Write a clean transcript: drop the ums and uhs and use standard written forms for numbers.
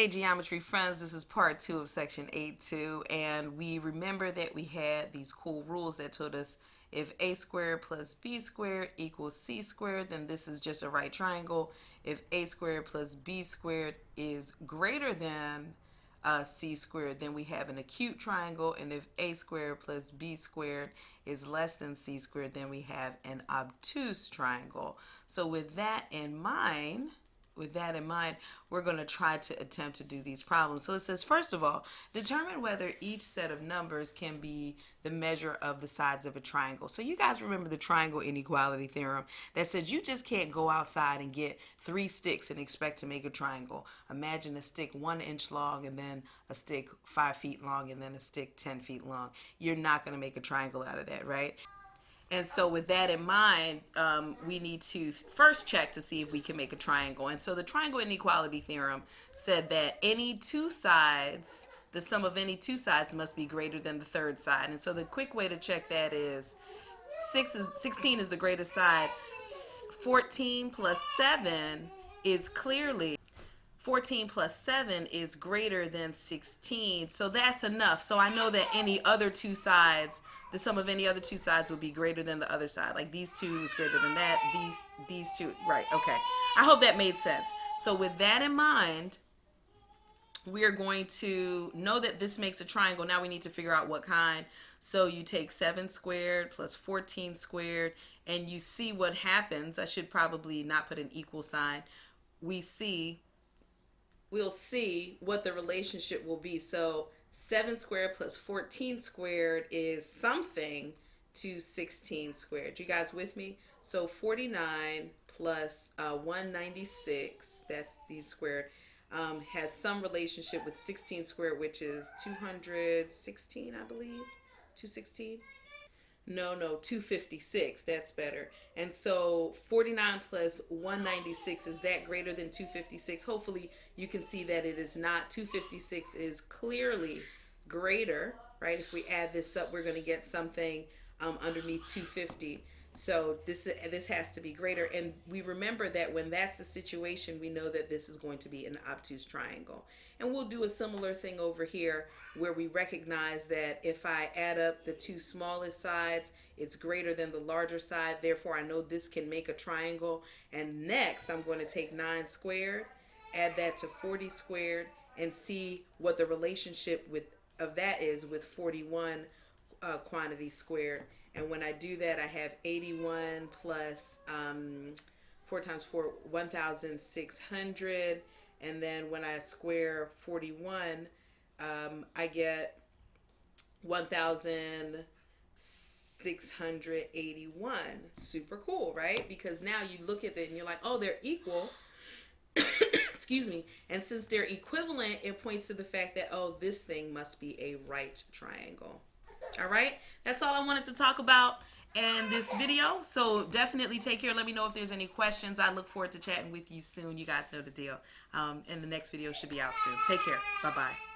Hey geometry friends, this is part 2 of section 8.2, and we remember that we had these cool rules that told us if a squared plus b squared equals c squared, then this is just a right triangle. If a squared plus b squared is greater than c squared, then we have an acute triangle, and if a squared plus b squared is less than c squared, then we have an obtuse triangle. So with that in mind, we're going to try to attempt to do these problems. So it says, first of all, determine whether each set of numbers can be the measure of the sides of a triangle. So you guys remember the triangle inequality theorem that says you just can't go outside and get 3 sticks and expect to make a triangle. Imagine a stick 1 inch long, and then a stick 5 feet long, and then a stick 10 feet long. You're not going to make a triangle out of that, right? And so with that in mind, we need to first check to see if we can make a triangle. And so the triangle inequality theorem said that any two sides, the sum of any two sides must be greater than the third side. And so the quick way to check that is 16 is the greatest side. 14 plus 7 is clearly 14 plus 7 is greater than 16, so that's enough. So I know that any other two sides, the sum of any other two sides would be greater than the other side. Like these two is greater than that, these two, right, okay. I hope that made sense. So with that in mind, we are going to know that this makes a triangle. Now we need to figure out what kind. So you take 7 squared plus 14 squared, and you see what happens. I should probably not put an equal sign. We'll see what the relationship will be. So 7 squared plus 14 squared is something to 16 squared. You guys with me? So 49 plus 196, that's d squared, has some relationship with 16 squared, which is 216, I believe. 216? No, 256. That's better. And so 49 plus 196, is that greater than 256? Hopefully you can see that it is not. 256 is clearly greater, right? If we add this up, we're going to get something underneath 250. So this has to be greater. And we remember that when that's the situation, we know that this is going to be an obtuse triangle. And we'll do a similar thing over here where we recognize that if I add up the two smallest sides, it's greater than the larger side. Therefore, I know this can make a triangle. And next, I'm going to take 9 squared, add that to 40 squared, and see what the relationship of that is with 41 quantity squared. And when I do that, I have 81 plus 4 times 4, 1,600. And then when I square 41, I get 1,681. Super cool, right? Because now you look at it and you're like, oh, they're equal. Excuse me. And since they're equivalent, it points to the fact that, oh, this thing must be a right triangle. All right, that's all I wanted to talk about in this video. So definitely take care. Let me know if there's any questions. I look forward to chatting with you soon. You guys know the deal. And the next video should be out soon. Take care. Bye-bye.